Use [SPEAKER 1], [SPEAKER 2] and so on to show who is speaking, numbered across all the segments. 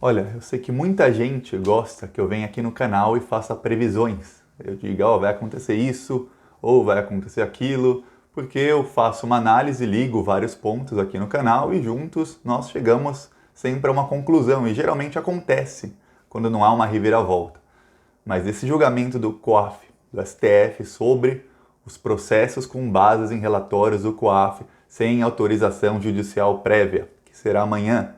[SPEAKER 1] Olha, eu sei que muita gente gosta que eu venha aqui no canal e faça previsões. Eu diga, ó, vai acontecer isso ou vai acontecer aquilo, porque eu faço uma análise, ligo vários pontos aqui no canal e juntos nós chegamos sempre a uma conclusão. E geralmente acontece quando não há uma reviravolta. Mas esse julgamento do COAF, do STF, sobre os processos com bases em relatórios do COAF sem autorização judicial prévia, que será amanhã,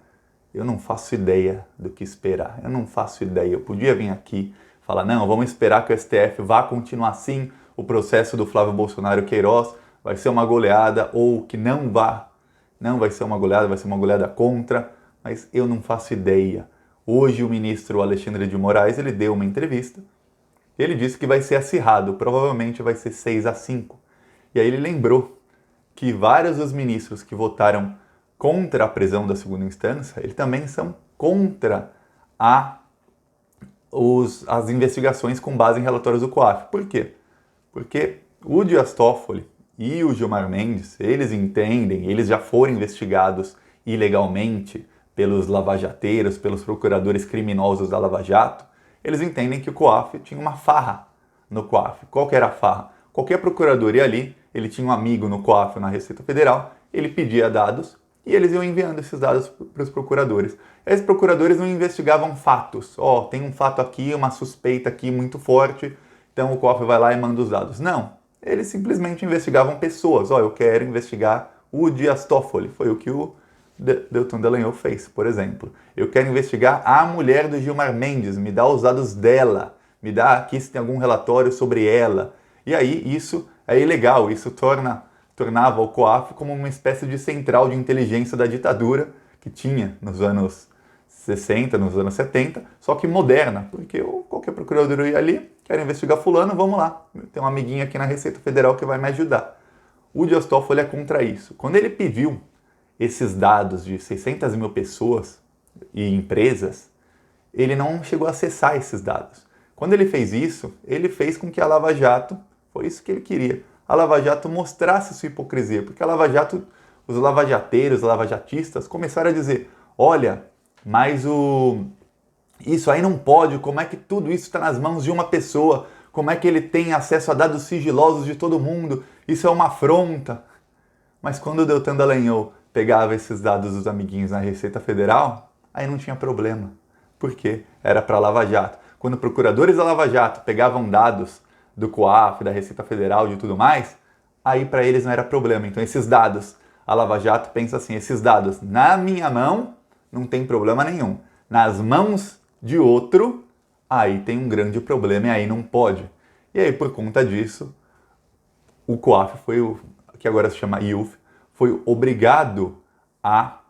[SPEAKER 1] eu não faço ideia do que esperar. Eu não faço ideia. Eu podia vir aqui e falar, não, vamos esperar que o STF vá continuar assim, o processo do Flávio Bolsonaro Queiroz vai ser uma goleada, ou que não vá. Não vai ser uma goleada, vai ser uma goleada contra, mas eu não faço ideia. Hoje o ministro Alexandre de Moraes, ele deu uma entrevista, ele disse que vai ser acirrado, provavelmente vai ser 6-5. E aí ele lembrou que vários dos ministros que votaram contra a prisão da segunda instância, eles também são contra as investigações com base em relatórios do COAF. Por quê? Porque o Dias Toffoli e o Gilmar Mendes, eles entendem, eles já foram investigados ilegalmente pelos lavajateiros, pelos procuradores criminosos da Lava Jato, eles entendem que o COAF tinha uma farra no COAF. Qual que era a farra? Qualquer procurador ia ali, ele tinha um amigo no COAF ou na Receita Federal, ele pedia dados e eles iam enviando esses dados para os procuradores. Esses procuradores não investigavam fatos. Tem um fato aqui, uma suspeita aqui muito forte, então o COAF vai lá e manda os dados. Não, eles simplesmente investigavam pessoas. Eu quero investigar o Dias Toffoli, foi o que o Deltan Dallagnol fez, por exemplo. Eu quero investigar a mulher do Gilmar Mendes, me dá os dados dela, me dá aqui se tem algum relatório sobre ela. E aí isso é ilegal, isso tornava o COAF como uma espécie de central de inteligência da ditadura que tinha nos anos 60, nos anos 70, só que moderna, porque qualquer procurador ia ali, quer investigar fulano, vamos lá, tem um amiguinho aqui na Receita Federal que vai me ajudar. O Dias Toffoli é contra isso. Quando ele pediu esses dados de 600 mil pessoas e empresas, ele não chegou a acessar esses dados. Quando ele fez isso, ele fez com que a Lava Jato, foi isso que ele queria, a Lava Jato mostrasse sua hipocrisia, porque a Lava Jato, os lavajateiros, lavajatistas, começaram a dizer, olha, mas isso aí não pode, como é que tudo isso está nas mãos de uma pessoa, como é que ele tem acesso a dados sigilosos de todo mundo, isso é uma afronta. Mas quando o Deltan Dallagnol pegava esses dados dos amiguinhos na Receita Federal, aí não tinha problema. Por quê? Era para a Lava Jato. Quando procuradores da Lava Jato pegavam dados do COAF, da Receita Federal, de tudo mais, aí para eles não era problema. Então esses dados, a Lava Jato pensa assim, esses dados na minha mão não tem problema nenhum. Nas mãos de outro, aí tem um grande problema e aí não pode. E aí por conta disso, o COAF que agora se chama IUF, foi obrigado a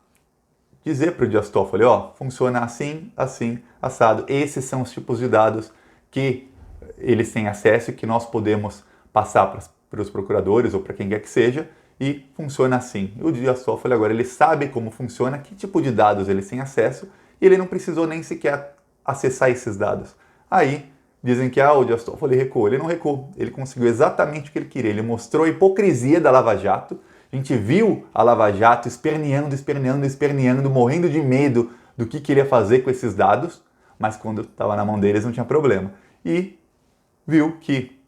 [SPEAKER 1] dizer para o Dias Toffoli, funciona assim, assim, assado. Esses são os tipos de dados que eles têm acesso e que nós podemos passar para os procuradores ou para quem quer que seja, e funciona assim. O Dias Toffoli agora ele sabe como funciona, que tipo de dados eles têm acesso, e ele não precisou nem sequer acessar esses dados. Aí dizem que o Dias Toffoli recuou. Ele não recuou, ele conseguiu exatamente o que ele queria. Ele mostrou a hipocrisia da Lava Jato. A gente viu a Lava Jato esperneando, morrendo de medo do que queria fazer com esses dados, mas quando estava na mão deles não tinha problema. E viu que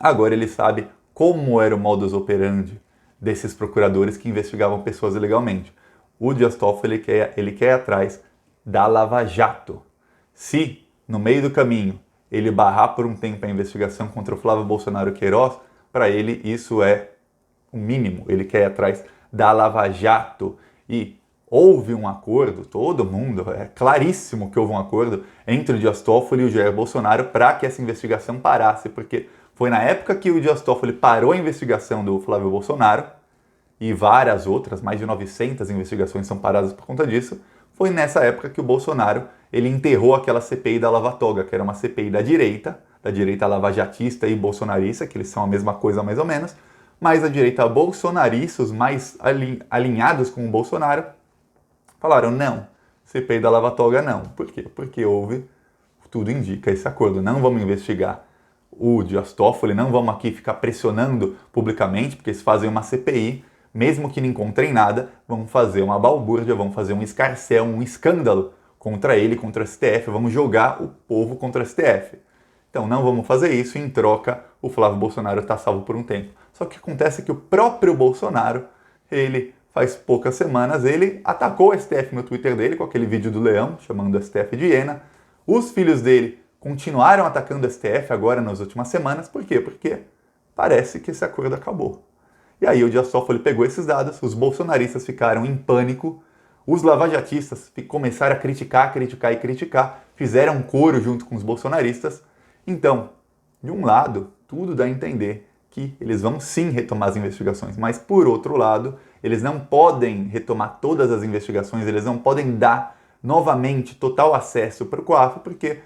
[SPEAKER 1] agora ele sabe como era o modus operandi desses procuradores que investigavam pessoas ilegalmente. O Dias Toffoli ele quer ir atrás da Lava Jato. Se, no meio do caminho, ele barrar por um tempo a investigação contra o Flávio Bolsonaro Queiroz, para ele isso é o mínimo. Ele quer ir atrás da Lava Jato. E houve um acordo, todo mundo, é claríssimo que houve um acordo entre o Dias Toffoli e o Jair Bolsonaro para que essa investigação parasse, porque foi na época que o Dias Toffoli parou a investigação do Flávio Bolsonaro, e várias outras, mais de 900 investigações são paradas por conta disso, foi nessa época que o Bolsonaro ele enterrou aquela CPI da Lava Toga, que era uma CPI da direita lavajatista e bolsonarista, que eles são a mesma coisa mais ou menos, mas a direita bolsonarista, os mais alinhados com o Bolsonaro, falaram não, CPI da Lava Toga não. Por quê? Porque houve, tudo indica esse acordo, não vamos investigar o Dias Toffoli, não vamos aqui ficar pressionando publicamente, porque eles fazem uma CPI, mesmo que não encontrem nada, vão fazer uma balbúrdia, vão fazer um escarcéu, um escândalo contra ele, contra o STF, vamos jogar o povo contra o STF. Então não vamos fazer isso, e em troca o Flávio Bolsonaro está salvo por um tempo. Só que acontece que o próprio Bolsonaro, ele faz poucas semanas, ele atacou o STF no Twitter dele com aquele vídeo do leão, chamando o STF de hiena. Os filhos dele continuaram atacando o STF agora nas últimas semanas. Por quê? Porque parece que esse acordo acabou. E aí o Dias Toffoli pegou esses dados, os bolsonaristas ficaram em pânico, os lavajatistas começaram a criticar, fizeram um coro junto com os bolsonaristas. Então, de um lado, tudo dá a entender que eles vão sim retomar as investigações, mas por outro lado, eles não podem retomar todas as investigações, eles não podem dar novamente total acesso para o COAF, porque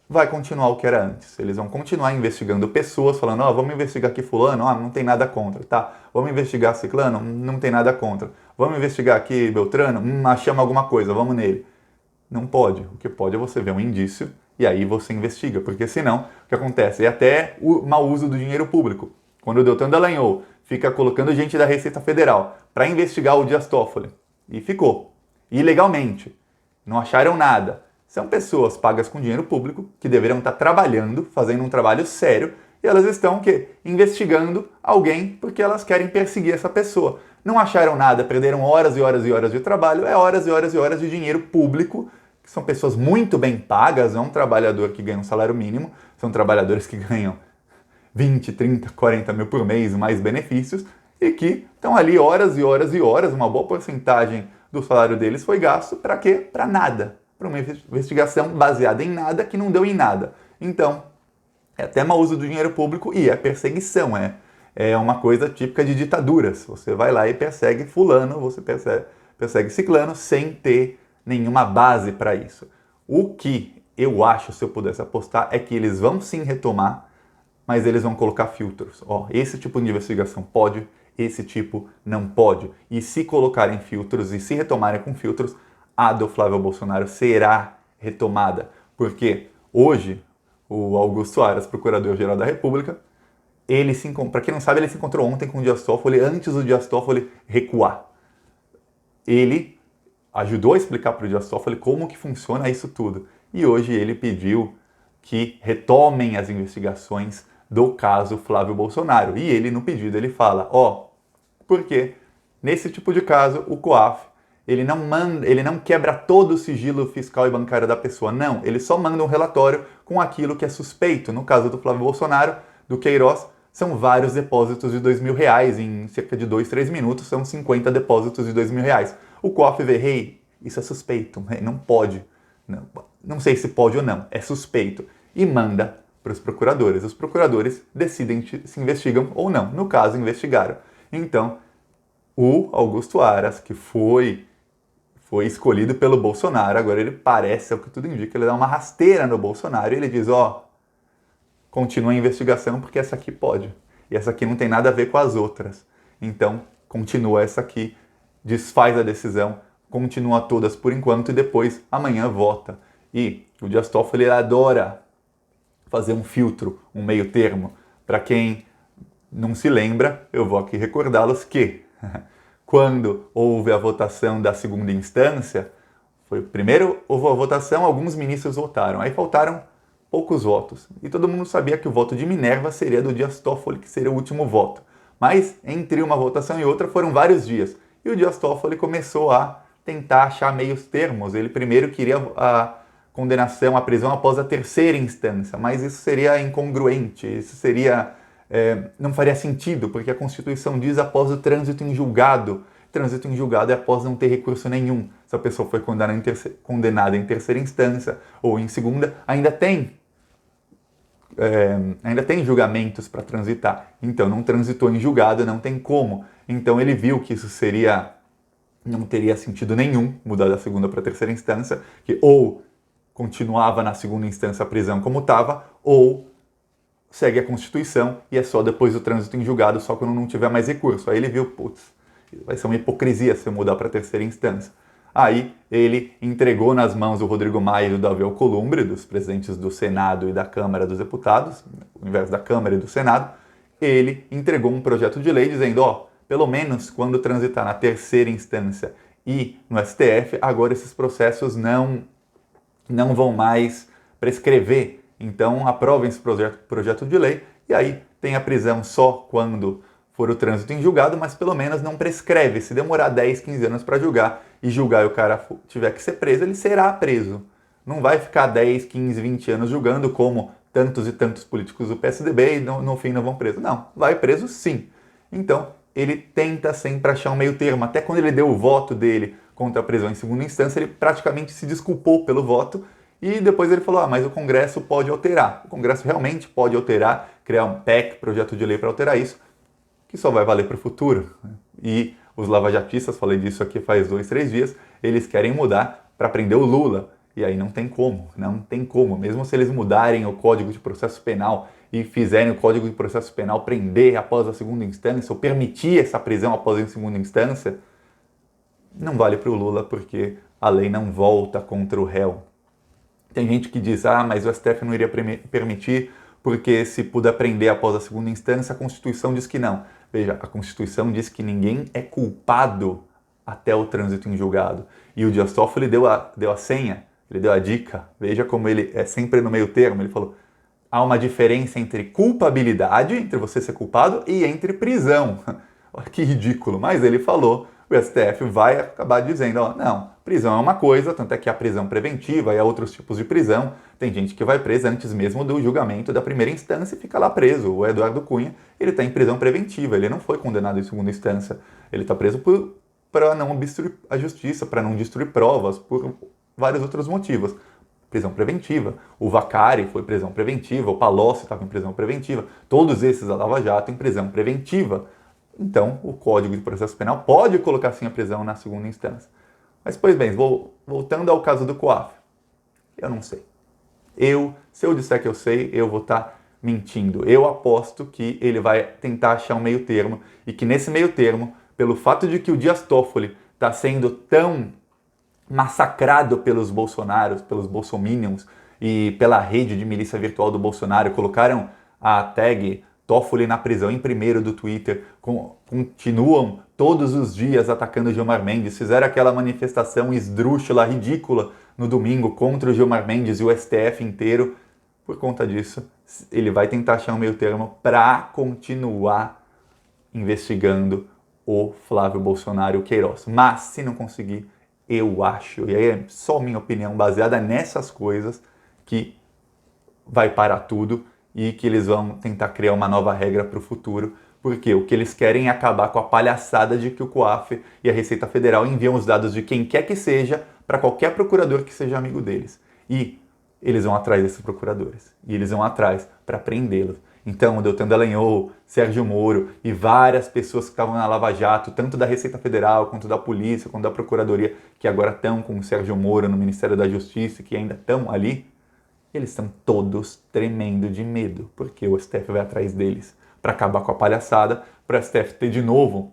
[SPEAKER 1] vai continuar o que era antes. Eles vão continuar investigando pessoas, falando, vamos investigar aqui fulano, não tem nada contra, tá? Vamos investigar ciclano, não tem nada contra. Vamos investigar aqui Beltrano, achamos alguma coisa, vamos nele. Não pode. O que pode é você ver um indício e aí você investiga, porque senão, o que acontece? É até o mau uso do dinheiro público. Quando o Deltan Dallagnol fica colocando gente da Receita Federal para investigar o Dias Toffoli, e ficou, ilegalmente, não acharam nada. São pessoas pagas com dinheiro público que deveriam estar trabalhando, fazendo um trabalho sério, e elas estão investigando alguém porque elas querem perseguir essa pessoa. Não acharam nada, perderam horas e horas e horas de trabalho, horas e horas e horas de dinheiro público, que são pessoas muito bem pagas, não é um trabalhador que ganha um salário mínimo, são trabalhadores que ganham 20, 30, 40 mil por mês, mais benefícios, e que estão ali horas e horas e horas, uma boa porcentagem do salário deles foi gasto para quê? Para nada. Para uma investigação baseada em nada, que não deu em nada. Então, é até mau uso do dinheiro público e é perseguição, é uma coisa típica de ditaduras. Você vai lá e persegue fulano, você persegue ciclano sem ter nenhuma base para isso. O que eu acho, se eu pudesse apostar, é que eles vão sim retomar, mas eles vão colocar filtros. Esse tipo de investigação pode, esse tipo não pode. E se colocarem filtros e se retomarem com filtros, a do Flávio Bolsonaro será retomada. Porque hoje, o Augusto Aras, Procurador-Geral da República, para quem não sabe, ele se encontrou ontem com o Dias Toffoli, antes do Dias Toffoli recuar. Ele ajudou a explicar para o Dias Toffoli como que funciona isso tudo. E hoje ele pediu que retomem as investigações do caso Flávio Bolsonaro. E ele, no pedido, ele fala, porque nesse tipo de caso, o COAF, ele não quebra todo o sigilo fiscal e bancário da pessoa, não. Ele só manda um relatório com aquilo que é suspeito. No caso do Flávio Bolsonaro, do Queiroz, são vários depósitos de R$2.000. Em cerca de 2, 3 minutos, são 50 depósitos de R$2.000. O COAF vê, isso é suspeito, não pode. Não sei se pode ou não, é suspeito. E manda para os procuradores. Os procuradores decidem se investigam ou não. No caso, investigaram. Então, o Augusto Aras, que foi escolhido pelo Bolsonaro, agora ele parece, é o que tudo indica, ele dá uma rasteira no Bolsonaro e ele diz, continua a investigação porque essa aqui pode. E essa aqui não tem nada a ver com as outras. Então, continua essa aqui, desfaz a decisão, continua todas por enquanto e depois, amanhã, vota. E o Dias Toffoli ele adora fazer um filtro, um meio termo. Para quem não se lembra, eu vou aqui recordá-los que quando houve a votação da segunda instância, primeiro houve a votação, alguns ministros votaram, aí faltaram poucos votos. E todo mundo sabia que o voto de Minerva seria do Dias Toffoli, que seria o último voto. Mas entre uma votação e outra foram vários dias. E o Dias Toffoli começou a tentar achar meios termos. Ele primeiro queria a condenação, a prisão após a terceira instância, mas isso seria incongruente, isso seria... não faria sentido, porque a Constituição diz após o trânsito em julgado. Trânsito em julgado é após não ter recurso nenhum. Se a pessoa foi condenada em terceira instância ou em segunda, ainda tem julgamentos para transitar. Então não transitou em julgado, não tem como. Então ele viu que isso não teria sentido nenhum mudar da segunda para a terceira instância, que ou continuava na segunda instância a prisão como estava, ou segue a Constituição e é só depois do trânsito em julgado, só quando não tiver mais recurso. Aí ele viu, vai ser uma hipocrisia se eu mudar para a terceira instância. Aí ele entregou nas mãos do Rodrigo Maia e do Davi Alcolumbre, dos presidentes do Senado e da Câmara dos Deputados, ao invés da Câmara e do Senado, ele entregou um projeto de lei dizendo, pelo menos quando transitar na terceira instância e no STF, agora esses processos não vão mais prescrever. Então aprovem esse projeto de lei e aí tem a prisão só quando for o trânsito em julgado, mas pelo menos não prescreve. Se demorar 10, 15 anos para julgar e julgar e o cara tiver que ser preso, ele será preso. Não vai ficar 10, 15, 20 anos julgando como tantos e tantos políticos do PSDB e no fim não vão preso. Não, vai preso sim. Então, ele tenta sempre achar um meio termo. Até quando ele deu o voto dele contra a prisão em segunda instância, ele praticamente se desculpou pelo voto e depois ele falou, mas o Congresso pode alterar. O Congresso realmente pode alterar, criar um PEC, projeto de lei para alterar isso, que só vai valer para o futuro. E os lavajatistas, falei disso aqui faz 2, 3 dias, eles querem mudar para prender o Lula. E aí não tem como. Mesmo se eles mudarem o Código de Processo Penal e fizerem o Código de Processo Penal prender após a segunda instância, ou permitir essa prisão após a segunda instância, não vale para o Lula, porque a lei não volta contra o réu. Tem gente que diz, mas o STF não iria permitir, porque se puder prender após a segunda instância, a Constituição diz que não. Veja, a Constituição diz que ninguém é culpado até o trânsito em julgado. E o Dias Toffoli deu a senha, ele deu a dica. Veja como ele é sempre no meio termo. Ele falou, há uma diferença entre culpabilidade, entre você ser culpado, e entre prisão. Olha que ridículo, mas ele falou, o STF vai acabar dizendo, não, prisão é uma coisa, tanto é que há prisão preventiva e há outros tipos de prisão. Tem gente que vai presa antes mesmo do julgamento da primeira instância e fica lá preso. O Eduardo Cunha, ele está em prisão preventiva, ele não foi condenado em segunda instância. Ele está preso para não obstruir a justiça, para não destruir provas, por vários outros motivos. Prisão preventiva. O Vacari foi prisão preventiva, o Palocci estava em prisão preventiva. Todos esses da Lava Jato em prisão preventiva. Então, o Código de Processo Penal pode colocar sim a prisão na segunda instância. Mas, pois bem, voltando ao caso do COAF, eu não sei. Se eu disser que eu sei, eu vou estar mentindo. Eu aposto que ele vai tentar achar um meio termo e que nesse meio termo, pelo fato de que o Dias Toffoli está sendo tão massacrado pelos bolsonaros, pelos bolsominions e pela rede de milícia virtual do Bolsonaro, colocaram a tag Toffoli na prisão em primeiro do Twitter, continuam todos os dias atacando o Gilmar Mendes, fizeram aquela manifestação esdrúxula, ridícula no domingo contra o Gilmar Mendes e o STF inteiro. Por conta disso, ele vai tentar achar um meio termo para continuar investigando o Flávio Bolsonaro e o Queiroz. Mas, se não conseguir, eu acho, e aí é só minha opinião baseada nessas coisas, que vai parar tudo e que eles vão tentar criar uma nova regra para o futuro, porque o que eles querem é acabar com a palhaçada de que o COAF e a Receita Federal enviam os dados de quem quer que seja para qualquer procurador que seja amigo deles. E eles vão atrás desses procuradores, e eles vão atrás para prendê-los. Então, o Deltan Dallagnol, Sérgio Moro e várias pessoas que estavam na Lava Jato, tanto da Receita Federal, quanto da Polícia, quanto da Procuradoria, que agora estão com o Sérgio Moro no Ministério da Justiça, que ainda estão ali, eles estão todos tremendo de medo, porque o STF vai atrás deles para acabar com a palhaçada, para o STF ter de novo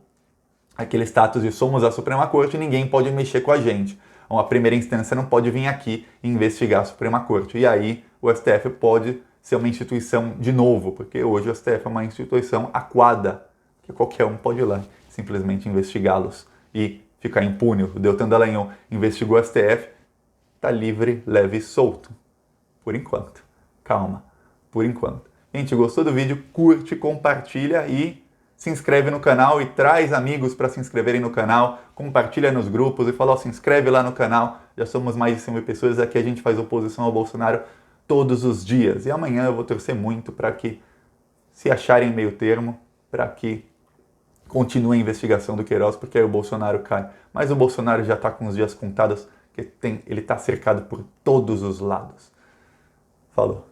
[SPEAKER 1] aquele status de somos a Suprema Corte e ninguém pode mexer com a gente. Então, a primeira instância não pode vir aqui e investigar a Suprema Corte. E aí o STF pode ser uma instituição de novo, porque hoje o STF é uma instituição aquada, que qualquer um pode ir lá simplesmente investigá-los e ficar impune. O Deltan Dallagnol investigou o STF, está livre, leve e solto. Por enquanto. Calma. Por enquanto. Gente, gostou do vídeo? Curte, compartilha e se inscreve no canal e traz amigos para se inscreverem no canal. Compartilha nos grupos e fala, se inscreve lá no canal. Já somos mais de 100 mil pessoas. Aqui a gente faz oposição ao Bolsonaro todos os dias. E amanhã eu vou torcer muito para que se acharem meio termo, para que continue a investigação do Queiroz, porque aí o Bolsonaro cai. Mas o Bolsonaro já está com os dias contados, que ele está cercado por todos os lados. Falou.